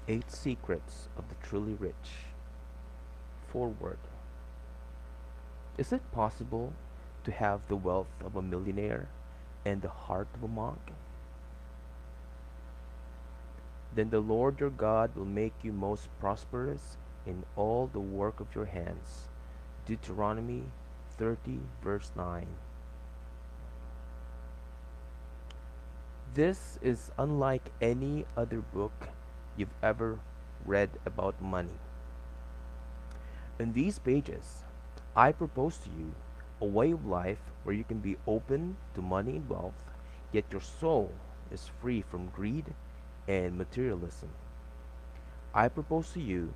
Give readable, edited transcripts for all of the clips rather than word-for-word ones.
Eight Secrets of the Truly Rich. Foreword. Is it possible to have the wealth of a millionaire and the heart of a monk? Then the Lord your God will make you most prosperous in all the work of your hands. Deuteronomy 30, verse 9. This is unlike any other book you've ever read about money. In these pages, I propose to you a way of life where you can be open to money and wealth, yet your soul is free from greed and materialism. I propose to you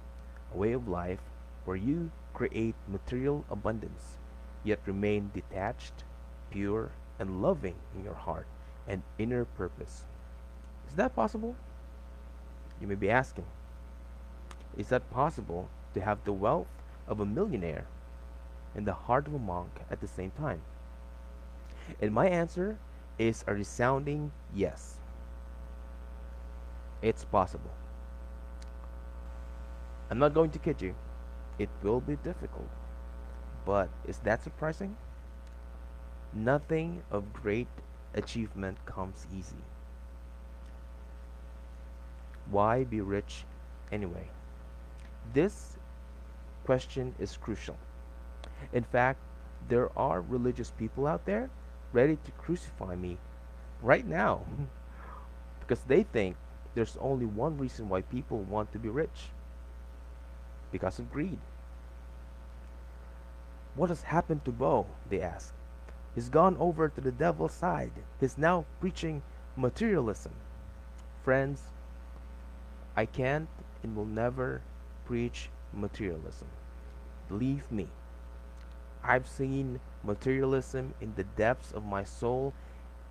a way of life where you create material abundance, yet remain detached, pure, and loving in your heart and inner purpose. Is that possible? You may be asking. Is that possible to have the wealth of a millionaire and the heart of a monk at the same time? And my answer is a resounding yes. It's possible. I'm not going to kid you. It will be difficult. But is that surprising? Nothing of great achievement comes easy. Why be rich anyway? This question is crucial. In fact, there are religious people out there ready to crucify me right now because they think there's only one reason why people want to be rich, because of greed. What has happened to Bo? They ask. He's gone over to the devil's side. He's now preaching materialism. Friends, I can't and will never preach materialism. Believe me, I've seen materialism in the depths of my soul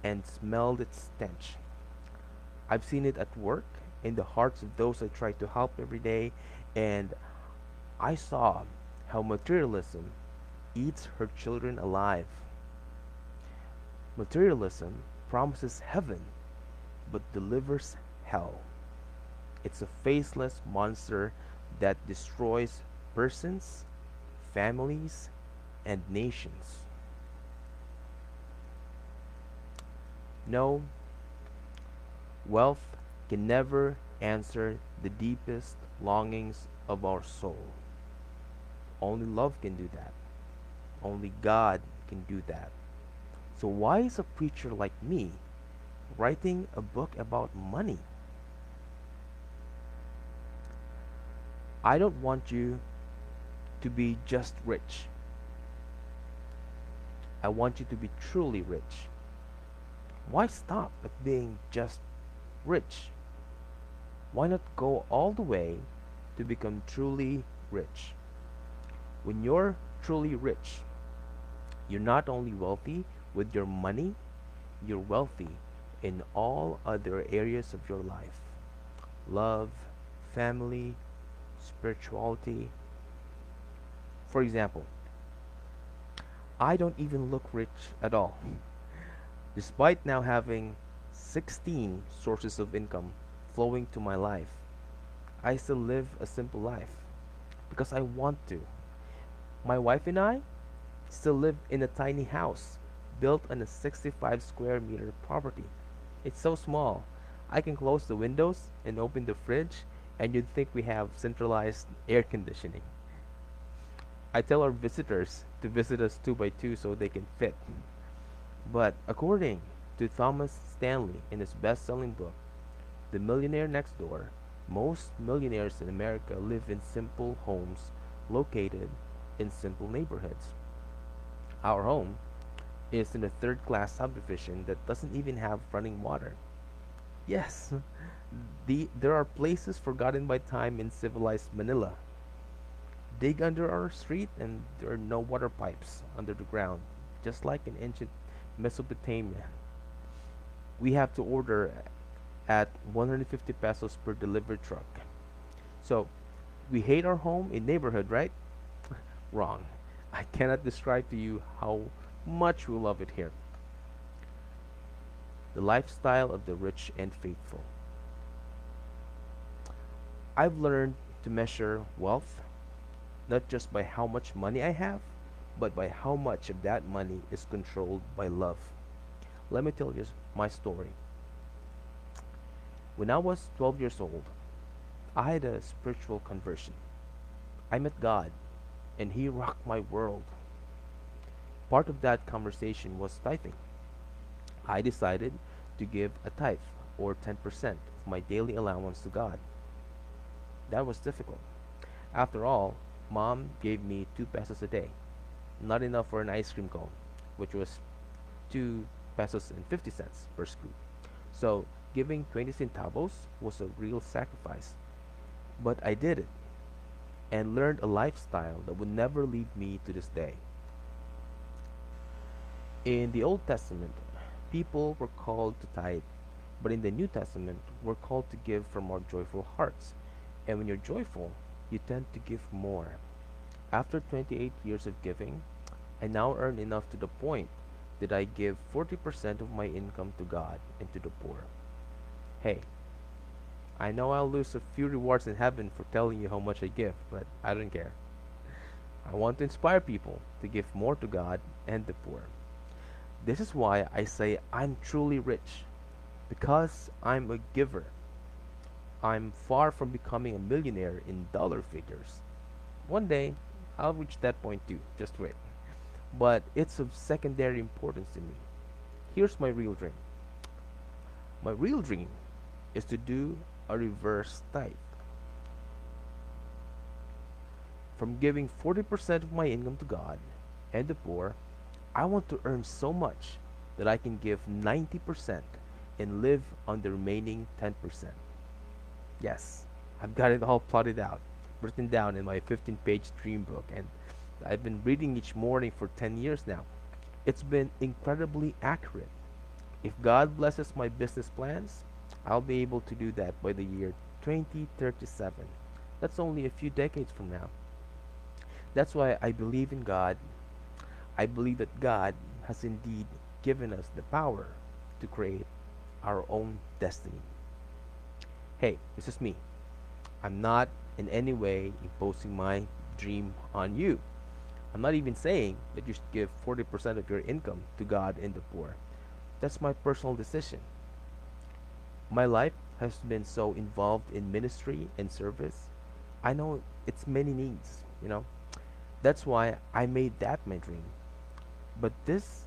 and smelled its stench. I've seen it at work, in the hearts of those I try to help every day, and I saw how materialism eats her children alive. Materialism promises heaven but delivers hell. It's a faceless monster that destroys persons, families, and nations. No, wealth can never answer the deepest longings of our soul. Only love can do that. Only God can do that. So, why is a preacher like me writing a book about money? I don't want you to be just rich. I want you to be truly rich. Why stop at being just rich? Why not go all the way to become truly rich? When you're truly rich, you're not only wealthy with your money, you're wealthy in all other areas of your life: love, family, spirituality. For example, I don't even look rich at all. Despite now having 16 sources of income flowing to my life, I still live a simple life because I want to. My wife and I still live in a tiny house built on a 65 square meter property. It's so small. I can close the windows and open the fridge, and you'd think we have centralized air conditioning. I tell our visitors to visit us two by two so they can fit. But according to Thomas Stanley in his best selling book, The Millionaire Next Door, most millionaires in America live in simple homes located in simple neighborhoods. Our home is in a third class subdivision that doesn't even have running water. Yes, there are places forgotten by time in civilized Manila. Dig under our street and there are no water pipes under the ground, just like in ancient Mesopotamia. We have to order at 150 pesos per delivered truck. So, we hate our home in neighborhood, right? Wrong. I cannot describe to you how much we love it here. The lifestyle of the rich and faithful. I've learned to measure wealth not just by how much money I have, but by how much of that money is controlled by love. Let me tell you my story. When I was 12 years old, I had a spiritual conversion. I met God, and He rocked my world. Part of that conversation was tithing. I decided to give a tithe, or 10% of my daily allowance to God. That was difficult. After all, Mom gave me 2 pesos a day, not enough for an ice cream cone, which was 2 pesos and 50 cents per scoop. So giving 20 centavos was a real sacrifice. But I did it and learned a lifestyle that would never leave me to this day. In the Old Testament, people were called to tithe, but in the New Testament, we're called to give from our joyful hearts. And when you're joyful, you tend to give more. After 28 years of giving, I now earn enough to the point that I give 40% of my income to God and to the poor. Hey, I know I'll lose a few rewards in heaven for telling you how much I give, but I don't care. I want to inspire people to give more to God and the poor. This is why I say I'm truly rich, because I'm a giver. I'm far from becoming a millionaire in dollar figures. One day, I'll reach that point too, just wait. But it's of secondary importance to me. Here's my real dream. My real dream is to do a reverse tithe. From giving 40% of my income to God and the poor, I want to earn so much that I can give 90% and live on the remaining 10%. Yes, I've got it all plotted out, written down in my 15-page dream book, and I've been reading each morning for 10 years now. It's been incredibly accurate. If God blesses my business plans, I'll be able to do that by the year 2037. That's only a few decades from now. That's why I believe in God. I believe that God has indeed given us the power to create our own destiny. Hey, this is me. I'm not in any way imposing my dream on you. I'm not even saying that you should give 40% of your income to God and the poor. That's my personal decision. My life has been so involved in ministry and service. I know it's many needs, you know. That's why I made that my dream. But this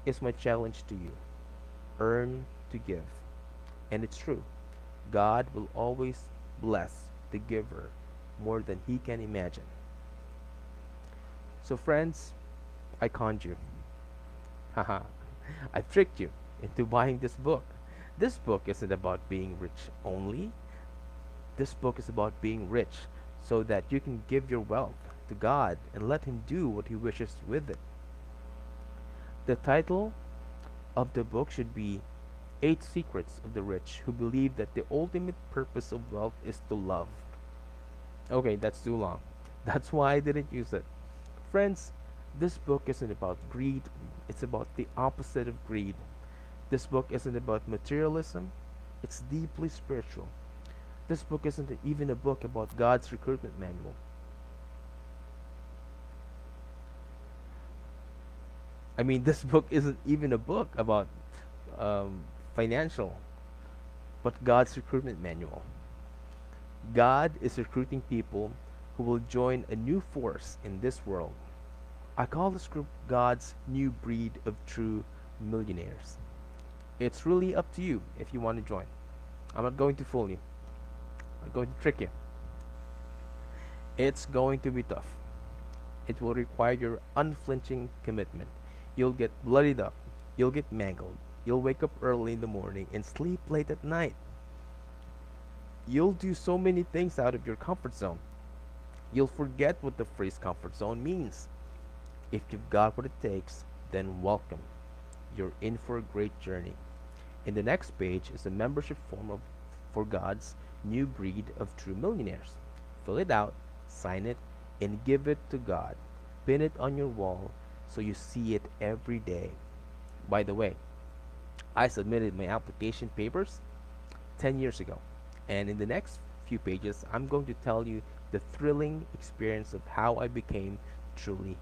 is my challenge to you. Earn to give. And it's true. God will always bless the giver more than he can imagine. So, friends, I conned you. Haha, I tricked you into buying this book. This book isn't about being rich only. This book is about being rich so that you can give your wealth to God and let Him do what He wishes with it. The title of the book should be Eight Secrets of the Rich Who Believe that the Ultimate Purpose of Wealth is to Love. Okay, that's too long. That's why I didn't use it. Friends, this book isn't about greed, it's about the opposite of greed. This book isn't about materialism, it's deeply spiritual. This book isn't even a book about God's recruitment manual. I mean, this book isn't even a book about um, financial, but God's recruitment manual. God is recruiting people who will join a new force in this world. I call this group God's new breed of true millionaires. It's really up to you if you want to join. I'm not going to fool you. I'm going to trick you. It's going to be tough. It will require your unflinching commitment. You'll get bloodied up. You'll get mangled. You'll wake up early in the morning and sleep late at night. You'll do so many things out of your comfort zone. You'll forget what the phrase comfort zone means. If you've got what it takes, then welcome. You're in for a great journey. In the next page is a membership form for God's new breed of true millionaires. Fill it out, sign it, and give it to God. Pin it on your wall so you see it every day. By the way, I submitted my application papers 10 years ago, and in the next few pages, I'm going to tell you the thrilling experience of how I became truly